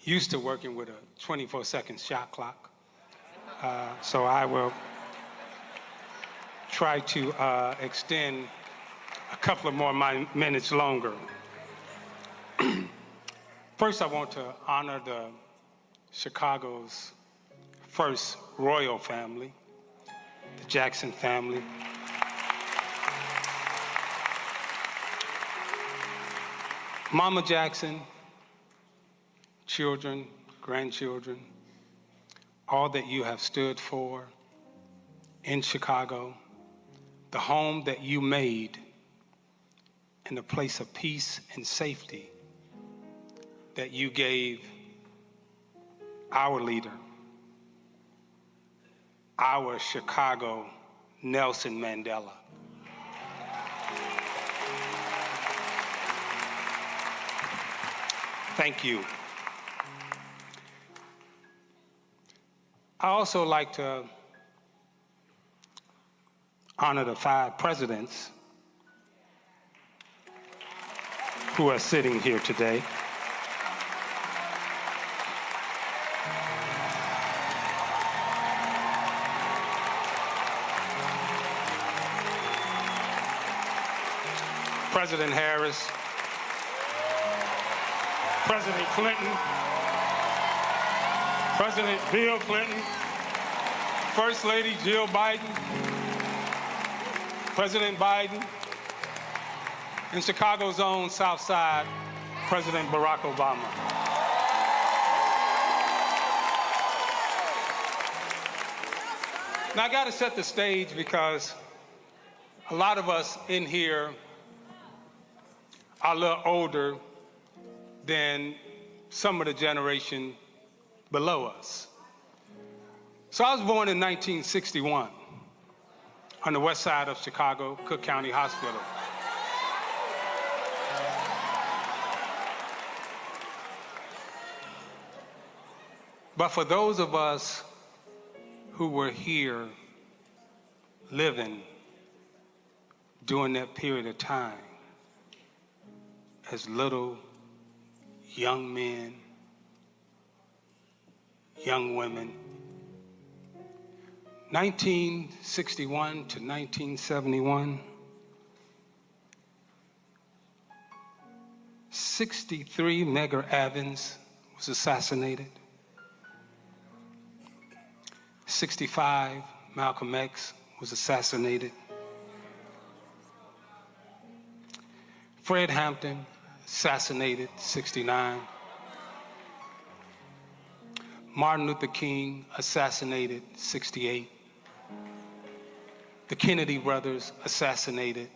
used to working with a 24-second shot clock. So I will try to extend a couple of more minutes longer. First, I want to honor the Chicago's first royal family, the Jackson family. Mama Jackson, children, grandchildren, all that you have stood for in Chicago, the home that you made and the place of peace and safety that you gave our leader, our Chicago Nelson Mandela. Thank you. I also like to honor the 5 presidents who are sitting here today. President Harris, President Clinton, President Bill Clinton, First Lady Jill Biden, President Biden, and Chicago's own South Side, President Barack Obama. Now I gotta set the stage because a lot of us in here are a little older than some of the generation below us. So I was born in 1961 on the west side of Chicago, Cook County Hospital. But for those of us who were here living during that period of time as little young men, young women, 1961 to 1971, 63 Medgar Evans was assassinated. 65 Malcolm X was assassinated. Fred Hampton assassinated, 69. Martin Luther King assassinated, 68. The Kennedy brothers assassinated.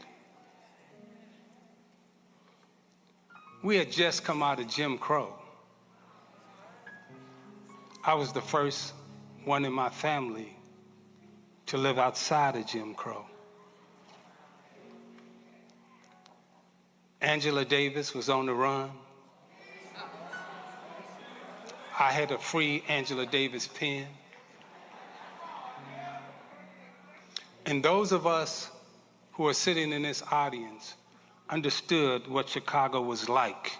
We had just come out of Jim Crow. I was the first one in my family to live outside of Jim Crow. Angela Davis was on the run. I had a free Angela Davis pen. And those of us who are sitting in this audience understood what Chicago was like.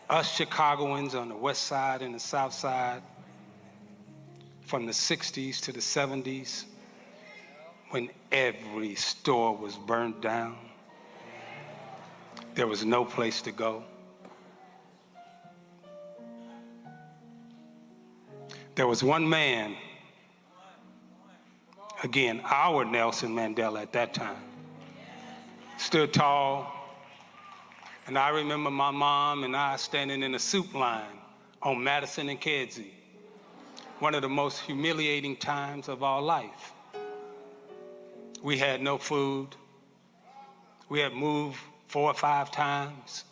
Us Chicagoans on the west side and the south side, from the 60s to the 70s, when every store was burned down. There was no place to go. There was one man, again, our Nelson Mandela at that time, stood tall. And I remember my mom and I standing in a soup line on Madison and Kedzie, one of the most humiliating times of our life. We had no food. We had moved 4 or 5 times.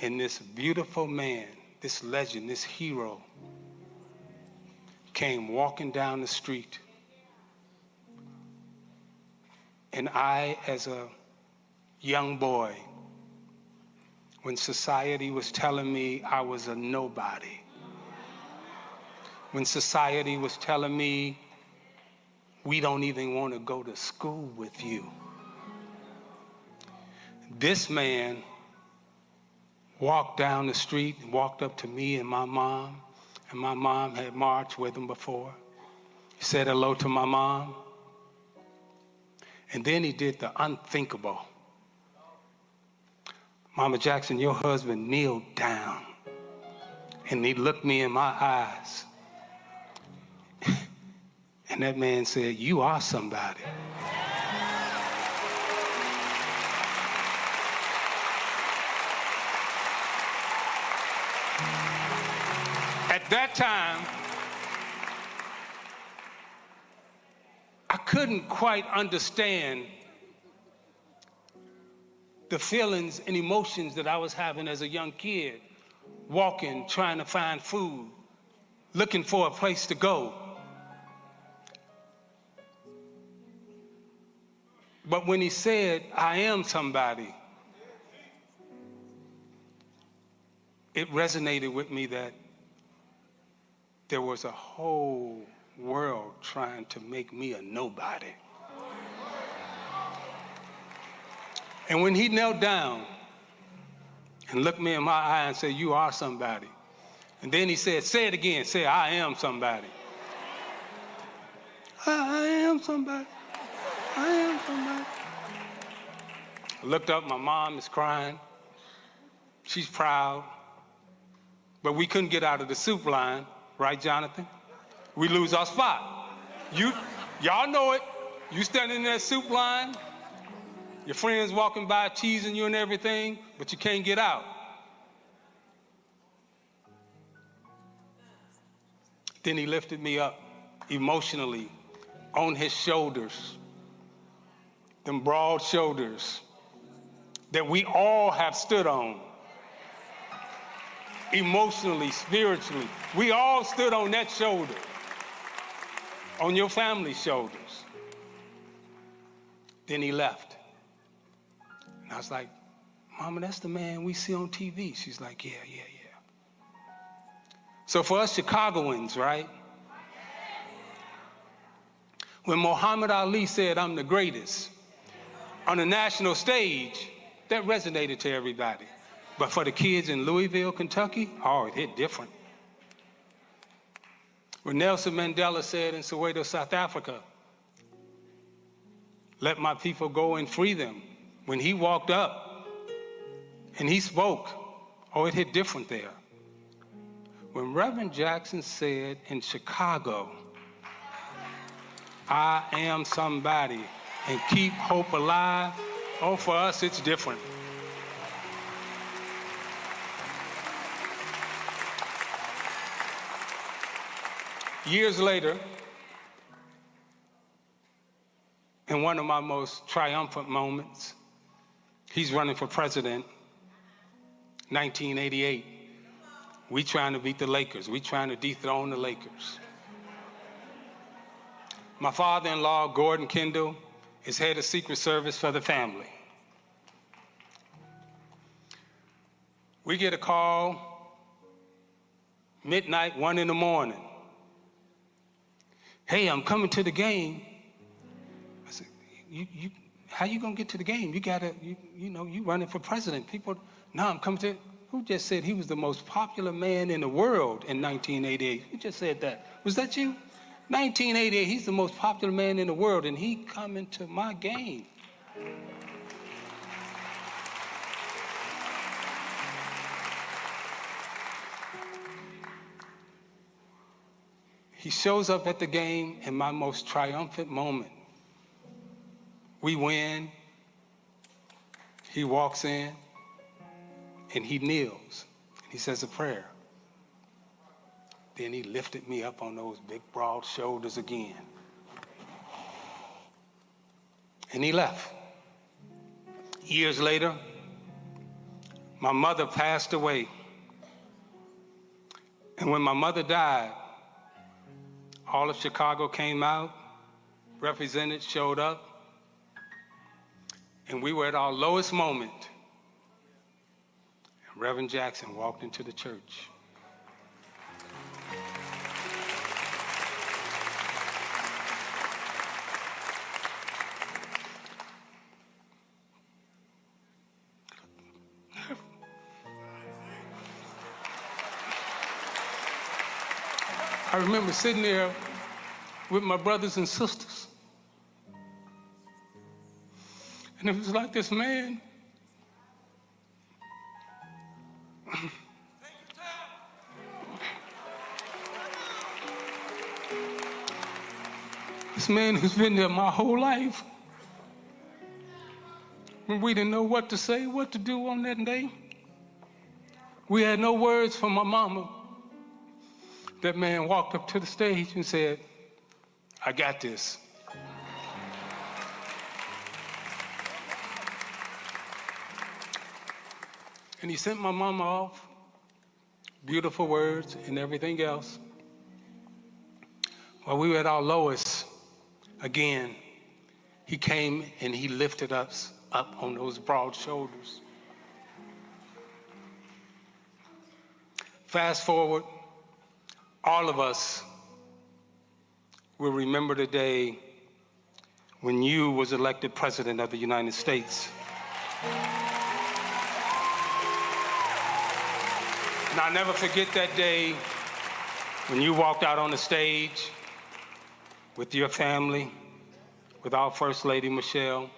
And this beautiful man, this legend, this hero, came walking down the street. And I, as a young boy, when society was telling me I was a nobody, when society was telling me we don't even want to go to school with you, this man walked down the street and walked up to me and my mom had marched with him before. He said hello to my mom, and then he did the unthinkable. Mama Jackson, your husband kneeled down, and he looked me in my eyes, and that man said, "You are somebody." At that time, I couldn't quite understand the feelings and emotions that I was having as a young kid, walking, trying to find food, looking for a place to go. But when he said, "I am somebody," it resonated with me that there was a whole world trying to make me a nobody. And when he knelt down and looked me in my eye and said, "You are somebody," and then he said, "Say it again, say, I am somebody." I am somebody. I am somebody. I looked up, my mom is crying. She's proud. But we couldn't get out of the soup line, right, Jonathan? We lose our spot. Y'all know it. You standing in that soup line, your friends walking by teasing you and everything, but you can't get out. Then he lifted me up emotionally on his shoulders, them broad shoulders that we all have stood on. Emotionally, spiritually, we all stood on that shoulder, on your family's shoulders. Then he left. And I was like, "Mama, that's the man we see on TV." She's like, yeah. So for us Chicagoans, right? When Muhammad Ali said, "I'm the greatest," on the national stage, that resonated to everybody. But for the kids in Louisville, Kentucky, oh, it hit different. When Nelson Mandela said in Soweto, South Africa, "Let my people go and free them," when he walked up and he spoke, oh, it hit different there. When Reverend Jackson said in Chicago, "I am somebody," and keep hope alive, oh, for us, it's different. Years later, in one of my most triumphant moments, he's running for president, 1988. We trying to beat the Lakers. We trying to dethrone the Lakers. My father-in-law, Gordon Kendall, is head of Secret Service for the family. We get a call, midnight, 1 in the morning. "Hey, I'm coming to the game." I said, how you gonna get to the game? You gotta, you running for president. People, "No, I'm coming to." Who just said he was the most popular man in the world in 1988? Who just said that? Was that you? 1988, he's the most popular man in the world, and he coming to my game. He shows up at the game in my most triumphant moment. We win. He walks in and he kneels and he says a prayer. Then he lifted me up on those big, broad shoulders again. And he left. Years later, my mother passed away. And when my mother died, all of Chicago came out, represented, showed up, and we were at our lowest moment. And Reverend Jackson walked into the church. I remember sitting there with my brothers and sisters. And it was like this man this man who's been there my whole life. When we didn't know what to say, what to do on that day, we had no words from my mama. That man walked up to the stage and said, "I got this." And he sent my mama off, beautiful words and everything else. While we were at our lowest, again, he came and he lifted us up on those broad shoulders. Fast forward, all of us will remember the day when you was elected President of the United States. And I'll never forget that day when you walked out on the stage with your family, with our First Lady, Michelle,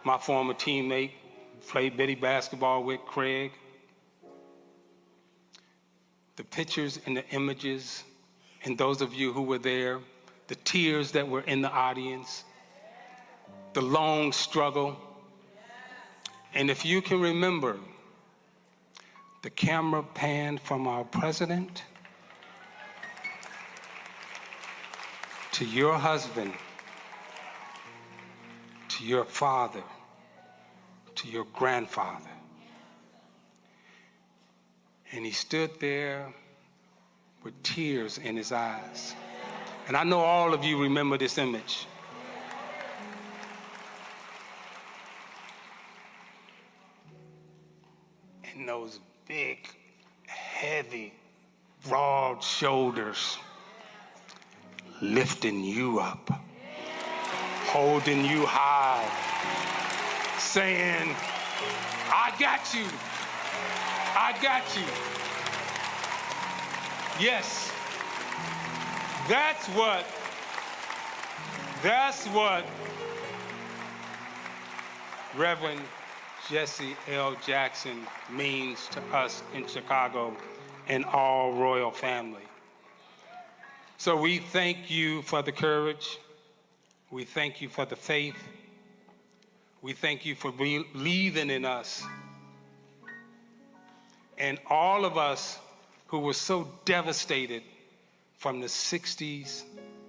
my former teammate, played bitty basketball with Craig. The pictures and the images, and those of you who were there, the tears that were in the audience, the long struggle. And if you can remember, the camera panned from our president to your husband, to your father, to your grandfather. And he stood there with tears in his eyes. And I know all of you remember this image. And those big, heavy, broad shoulders lifting you up, holding you high, saying, "I got you. I got you." Yes, that's what Reverend Jesse L. Jackson means to us in Chicago and all royal family. So we thank you for the courage. We thank you for the faith. We thank you for believing in us. And all of us who were so devastated from the 60s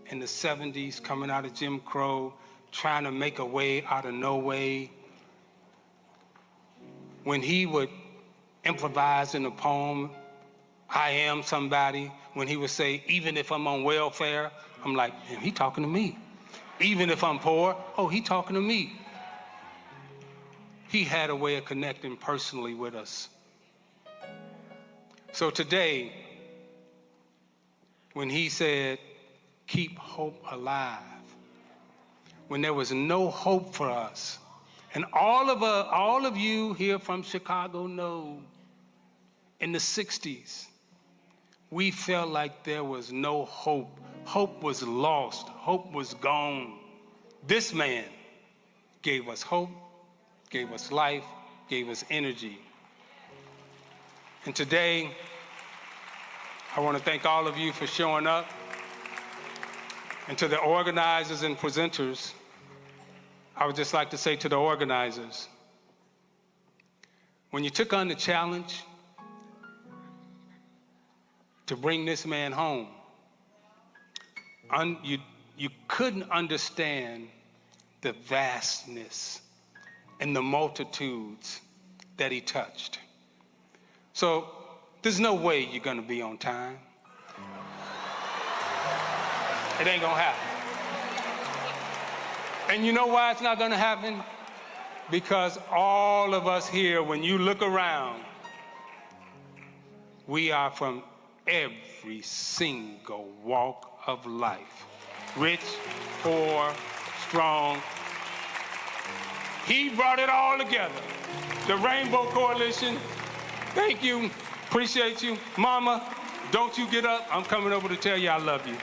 and the 70s, coming out of Jim Crow, trying to make a way out of no way. When he would improvise in a poem, "I am somebody," when he would say, "Even if I'm on welfare," I'm like, man, he talking to me. "Even if I'm poor," oh, he talking to me. He had a way of connecting personally with us. So today, when he said, "Keep hope alive," when there was no hope for us, and all of you here from Chicago know, in the 60s, we felt like there was no hope. Hope was lost. Hope was gone. This man gave us hope, gave us life, gave us energy. And today, I want to thank all of you for showing up. And to the organizers and presenters, I would just like to say to the organizers, when you took on the challenge to bring this man home, you couldn't understand the vastness and the multitudes that he touched. So there's no way you're gonna be on time. It ain't gonna happen. And you know why it's not gonna happen? Because all of us here, when you look around, we are from every single walk of life. Rich, poor, strong. He brought it all together. The Rainbow Coalition, thank you, appreciate you. Mama, Don't you get up. I'm coming over to tell you I love you.